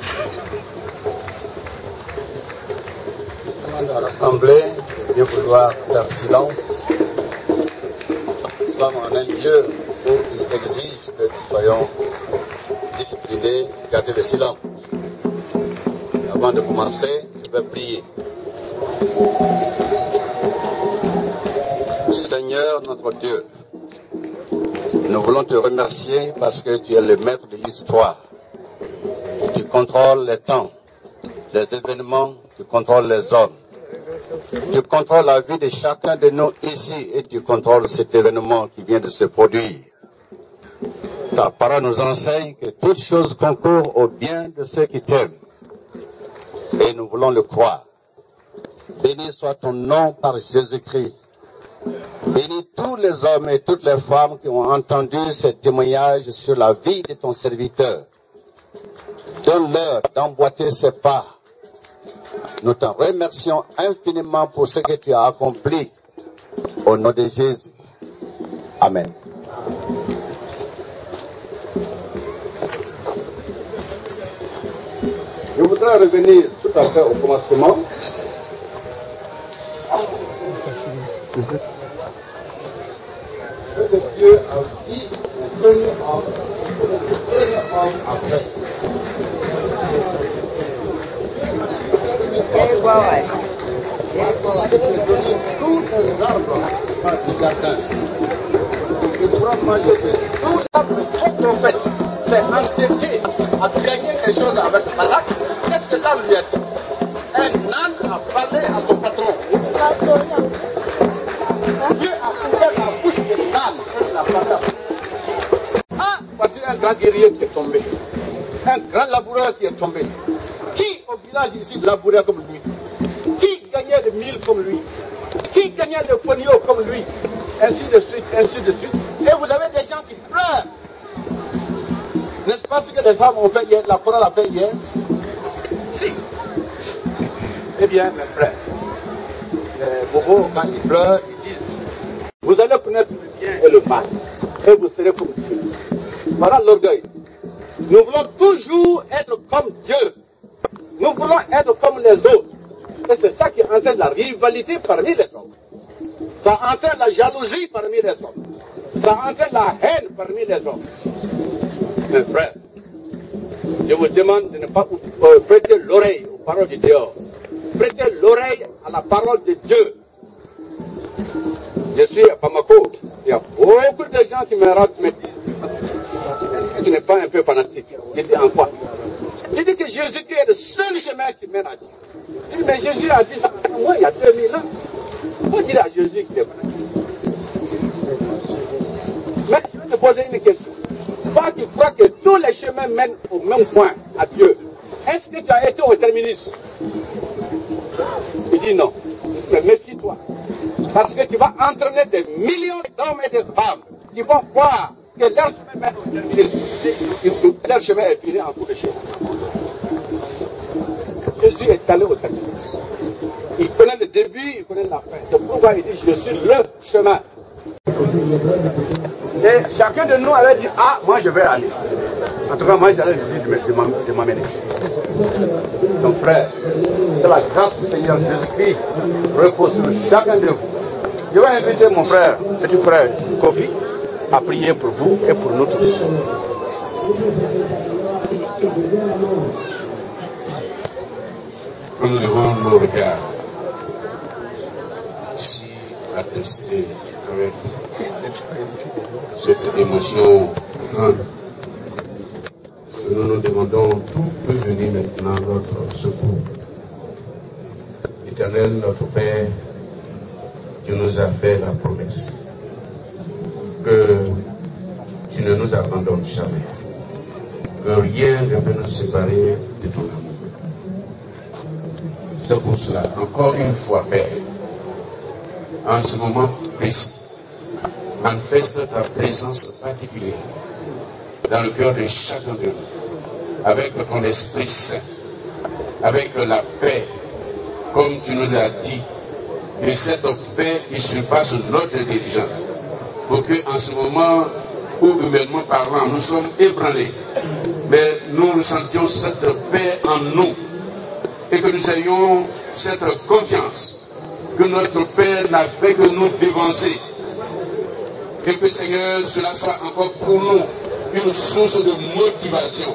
Je demande à l'Assemblée de bien vouloir faire silence. Nous sommes en un lieu où il exige que nous soyons disciplinés et garder le silence. Avant de commencer, je vais prier. Seigneur notre Dieu, nous voulons te remercier parce que tu es le maître de l'histoire. Tu contrôles les temps, les événements, tu contrôles les hommes. Tu contrôles la vie de chacun de nous ici et tu contrôles cet événement qui vient de se produire. Ta parole nous enseigne que toutes choses concourent au bien de ceux qui t'aiment. Et nous voulons le croire. Béni soit ton nom par Jésus-Christ. Bénis tous les hommes et toutes les femmes qui ont entendu ces témoignages sur la vie de ton serviteur. Donne-leur d'emboîter ses pas. Nous te remercions infiniment pour ce que tu as accompli. Au nom de Jésus. Amen. Je voudrais revenir tout à fait au commencement. Que Dieu a dit au premier homme après. Tous les arbres du jardin. Tu pourras manger de tout l'arbre de prophète. C'est entêté à gagner quelque chose avec Balak. Qu'est-ce que l'âne lui a dit? Un âne a parlé à son patron. Dieu a ouvert la bouche de l'âne et de la parole. Ah, voici un grand guerrier qui est tombé. Un grand laboureur qui est tombé. Qui au village ici labourait comme lui? Qui gagnait le mille comme lui? Qui gagnait le fonio comme lui? Ainsi de suite, ainsi de suite. Et vous avez des gens qui pleurent. N'est-ce pas ce que les femmes ont fait hier, la chorale a fait hier? Si. Eh bien, mes frères, bobos, quand ils pleurent, ils disent, vous allez connaître le bien et le mal, et vous serez comme Dieu. Voilà l'orgueil. Nous voulons toujours être comme Dieu. Nous voulons être comme les autres. Et c'est ça qui entraîne la rivalité parmi les hommes. Ça entraîne la jalousie parmi les hommes. Ça entraîne la haine parmi les hommes. Mes frères, je vous demande de ne pas prêter l'oreille aux paroles de Dieu. Prêtez l'oreille à la parole de Dieu. Je suis à Bamako. Il y a beaucoup de gens qui me disent, est-ce que tu n'es pas un peu fanatique? Je dis en quoi? Je dis que Jésus-Christ est le seul chemin qui mène à Dieu. Je dis, mais Jésus a dit ça moi il y a 2000 ans. Faut dire à Jésus qu'il est fanatique. Mais je vais te poser une question. Toi qui crois que tous les chemins mènent au même point, à Dieu, est-ce que tu as été au terminus? Il dit non. Mais méfie-toi. Parce que tu vas entraîner des millions d'hommes et de femmes qui vont croire que leur chemin mène au terminus. Leur chemin est fini en cours de chemin. Jésus est allé au terminus. Il connaît le début, il connaît la fin. C'est pourquoi il dit, je suis le chemin. Et chacun de nous allait dire, ah, moi je vais aller. En tout cas, moi j'allais lui dire de m'amener. Donc frère, que la grâce du Seigneur Jésus-Christ repose sur chacun de vous. Je vais inviter mon frère, petit frère Kofi, à prier pour vous et pour nous tous. Nous levons nos regards si attestés avec cette émotion grande. Nous nous demandons d'où peut venir maintenant notre secours. Éternel, notre Père, tu nous as fait la promesse que tu ne nous abandonnes jamais, que rien ne peut nous séparer de ton amour. C'est pour cela, encore une fois, Père, en ce moment précis, manifeste ta présence particulière dans le cœur de chacun de nous, avec ton Esprit Saint, avec la paix, comme tu nous l'as dit, et cette paix qui surpasse notre intelligence, pour que en ce moment où humainement parlant, nous sommes ébranlés, mais nous ressentions cette paix en nous, et que nous ayons cette confiance que notre Père n'a fait que nous dévancer. Et que Seigneur, cela soit encore pour nous une source de motivation,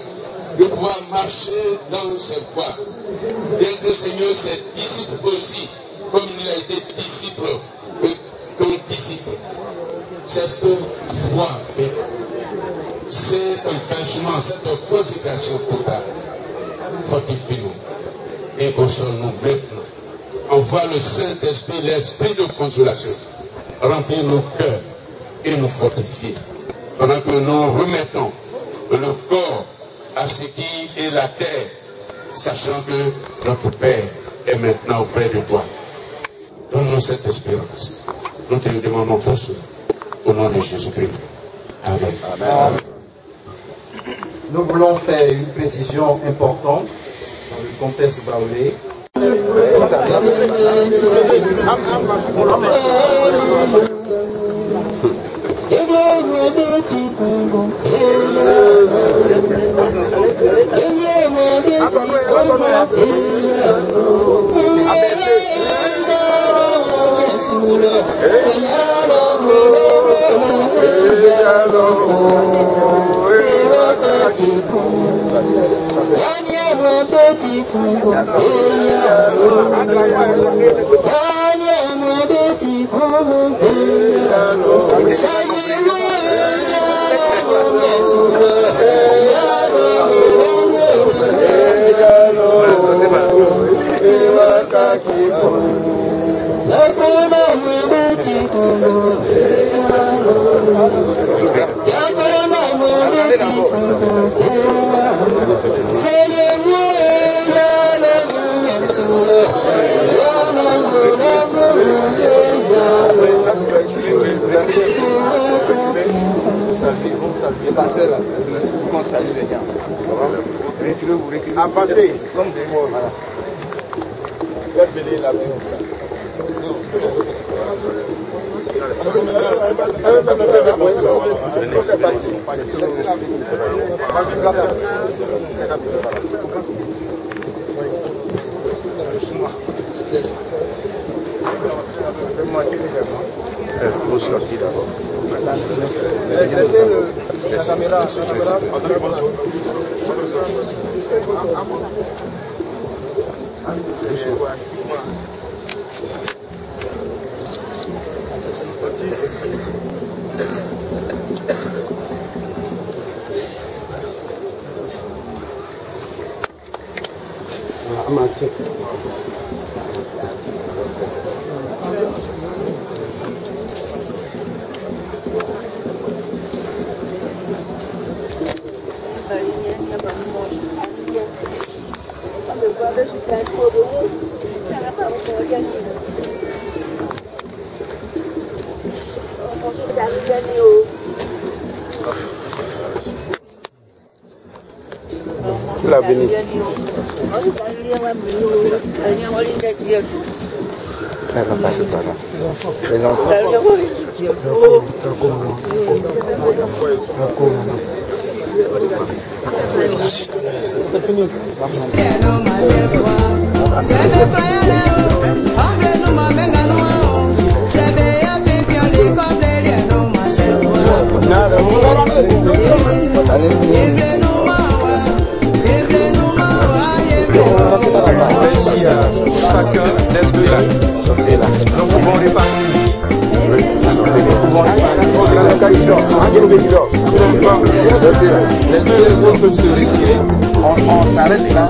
de pouvoir marcher dans ses voies. D'être Seigneur, ses disciples aussi, comme il a été disciple, comme disciple. Cette foi, cet engagement, cette consécration totale, fortifie-nous et console-nous maintenant. Envoie le Saint-Esprit, l'Esprit de consolation, remplir nos cœurs et nous fortifier, pendant que nous remettons le corps à ce qui est la terre, sachant que notre Père est maintenant auprès de toi. Donne-nous cette espérance. Nous te demandons pour cela, au nom de Jésus-Christ. Amen. Amen. Nous voulons faire une précision importante dans le contexte baoulé. Avancez. Comme des mots. Faites venir la main. La béni. Elle va passer par là. Les enfants. Ici, chacun laisse deux là. Nous pouvons répartir. Les uns et les autres peuvent se retirer. On arrête là.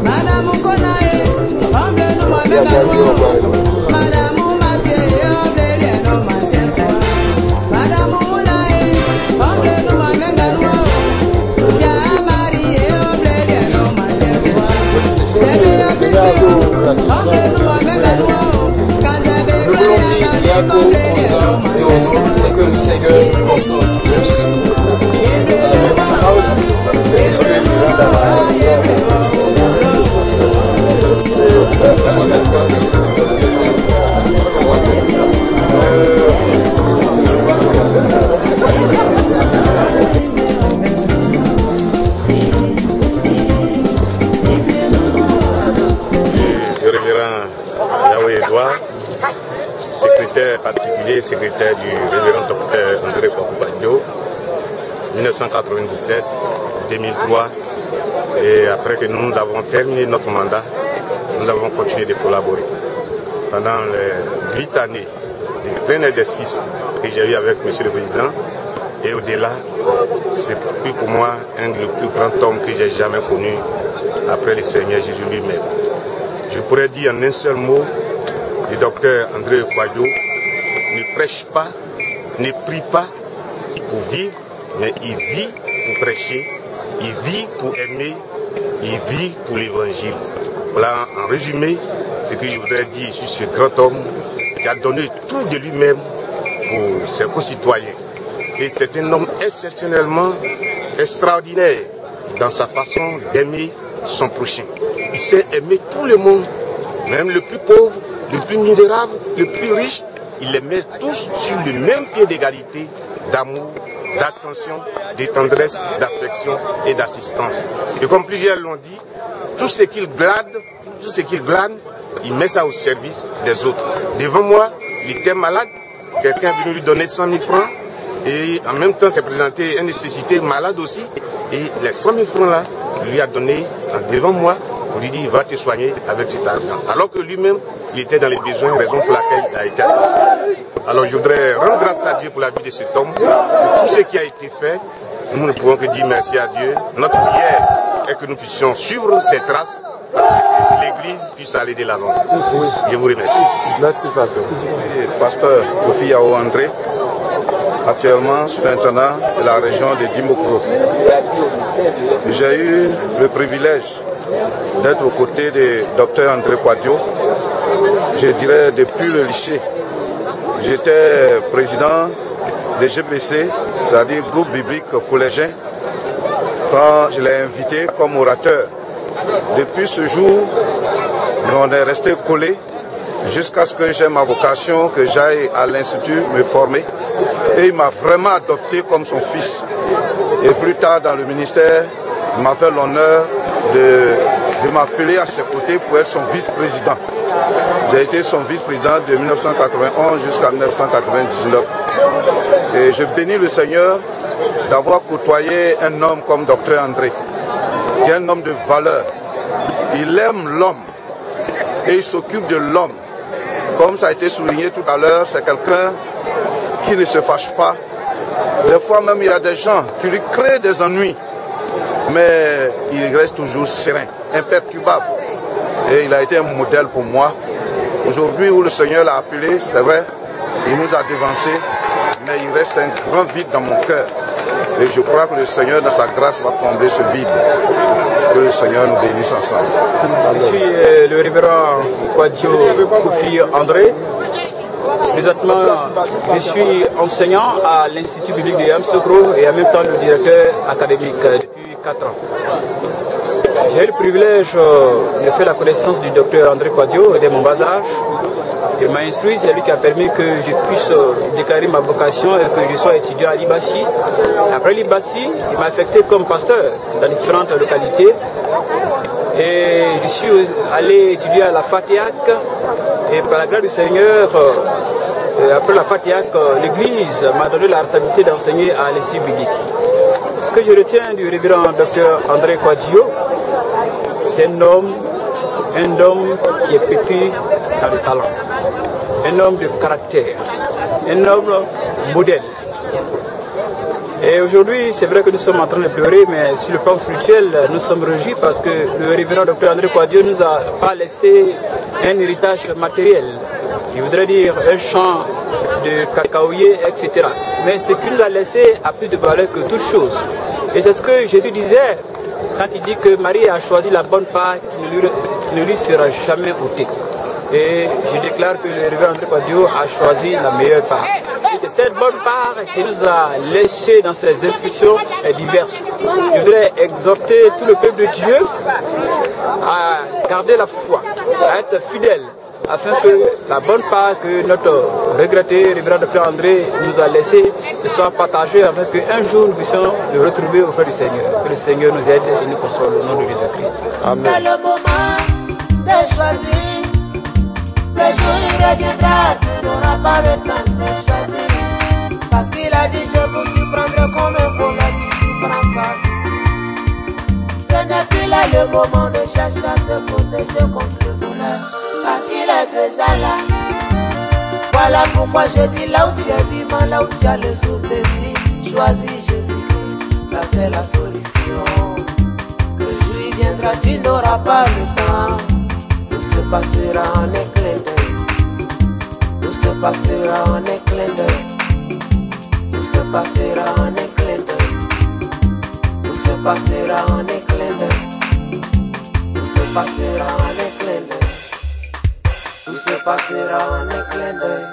Madame Konae, Madame Mathieu, Madame Moulaye, Nous voulons dire bientôt aux uns et aux autres et que le Seigneur console Le révérend Yahweh Edouard, secrétaire particulier, secrétaire du révérend docteur André Kwaku-Badio, 1997-2003. Et après que nous avons terminé notre mandat, nous avons continué de collaborer. Pendant les 8 années de plein exercice que j'ai eu avec M. le Président, et au-delà, c'est pour moi un des plus grands hommes que j'ai jamais connu après le Seigneur Jésus lui-même. Je pourrais dire en un seul mot, le docteur André Kwaku ne prêche pas, ne prie pas pour vivre, mais il vit pour prêcher, il vit pour aimer, il vit pour l'évangile. Voilà, en résumé, ce que je voudrais dire sur ce grand homme qui a donné tout de lui-même pour ses concitoyens. Et c'est un homme exceptionnellement extraordinaire dans sa façon d'aimer son prochain. Il sait aimer tout le monde, même le plus pauvre, le plus misérable, le plus riche. Il les met tous sur le même pied d'égalité, d'amour, d'attention, de tendresse, d'affection et d'assistance. Et comme plusieurs l'ont dit, tout ce qu'il glane, il met ça au service des autres. Devant moi, il était malade, quelqu'un est venu lui donner 100 000 francs et en même temps s'est présenté une nécessité malade aussi. Et les 100 000 francs là, lui a donné devant moi pour lui dire va te soigner avec cet argent. Alors que lui-même, il était dans les besoins, raison pour laquelle il a été assisté. Alors je voudrais rendre grâce à Dieu pour la vie de cet homme, de tout ce qui a été fait. Nous ne pouvons que dire merci à Dieu. Notre prière est que nous puissions suivre ses traces, afin que l'Église puisse aller de l'avant. Je vous remercie. Merci, pasteur. C'est pasteur Kofi Yao André, actuellement surintendant de la région de Dimokro. J'ai eu le privilège d'être aux côtés du docteur André Kwaku, je dirais depuis le lycée. J'étais président de GBC, c'est-à-dire groupe biblique collégien, quand je l'ai invité comme orateur. Depuis ce jour, on est resté collés jusqu'à ce que j'ai ma vocation, que j'aille à l'Institut me former. Et il m'a vraiment adopté comme son fils. Et plus tard dans le ministère, il m'a fait l'honneur de m'appeler à ses côtés pour être son vice-président. J'ai été son vice-président de 1991 jusqu'à 1999. Et je bénis le Seigneur d'avoir côtoyé un homme comme Dr André, qui est un homme de valeur. Il aime l'homme et il s'occupe de l'homme. Comme ça a été souligné tout à l'heure, c'est quelqu'un qui ne se fâche pas. Des fois même, il y a des gens qui lui créent des ennuis, mais il reste toujours serein, imperturbable. Et il a été un modèle pour moi. Aujourd'hui où le Seigneur l'a appelé, c'est vrai, il nous a devancés, mais il reste un grand vide dans mon cœur. Et je crois que le Seigneur, dans sa grâce, va combler ce vide. Que le Seigneur nous bénisse ensemble. Je suis le révérend Kwadjo Kofi André. Présentement, je suis enseignant à l'Institut biblique de Yamoussoukro et en même temps le directeur académique depuis 4 ans. J'ai eu le privilège de faire la connaissance du docteur André Kwadjo dès mon bas âge. Il m'a instruit, c'est lui qui a permis que je puisse déclarer ma vocation et que je sois étudiant à Libassi. Après Libassi, il m'a affecté comme pasteur dans différentes localités. Et je suis allé étudier à la FATEAC. Et par la grâce du Seigneur, après la FATEAC, l'Église m'a donné la responsabilité d'enseigner à l'Institut biblique. Ce que je retiens du révérend docteur André Kwadjo, c'est un homme qui est pétri dans le talent, un homme de caractère, un homme modèle. Et aujourd'hui, c'est vrai que nous sommes en train de pleurer, mais sur le plan spirituel, nous sommes régis parce que le révérend docteur André Kwadjo ne nous a pas laissé un héritage matériel. Il voudrait dire un champ de cacaoyers, etc. Mais ce qu'il nous a laissé a plus de valeur que toute chose. Et c'est ce que Jésus disait quand il dit que Marie a choisi la bonne part qui ne lui sera jamais ôtée. Et je déclare que le révérend André Kwadjo a choisi la meilleure part. Et c'est cette bonne part qui nous a laissé dans ses instructions diverses. Je voudrais exhorter tout le peuple de Dieu à garder la foi, à être fidèle, afin que la bonne part que notre regretté révérend docteur André nous a laissée soit partagée, afin qu'un jour nous puissions le retrouver auprès du Seigneur. Que le Seigneur nous aide et nous console au nom de Jésus-Christ. Amen. C'est le moment de choisir. Le jour il reviendra, tu n'auras pas le temps de choisir. Parce qu'il a dit, je vous surprendrai comme un voleur qui surprend sa vie. Ce n'est plus là le moment de chercher à se protéger contre le voleur. Parce qu'il est déjà là. Voilà pourquoi je dis, là où tu es vivant, là où tu as le souffle de vie, choisis Jésus-Christ, là c'est la solution. Le jour il viendra, tu n'auras pas le temps. Tout se passera en un clin d'œil. Tout se passera en un clin d'œil. Tout se passera en un clin d'œil. Tout se passera en un clin d'œil. Tout se passera en un clin d'œil. Tout se passera en un clin d'œil.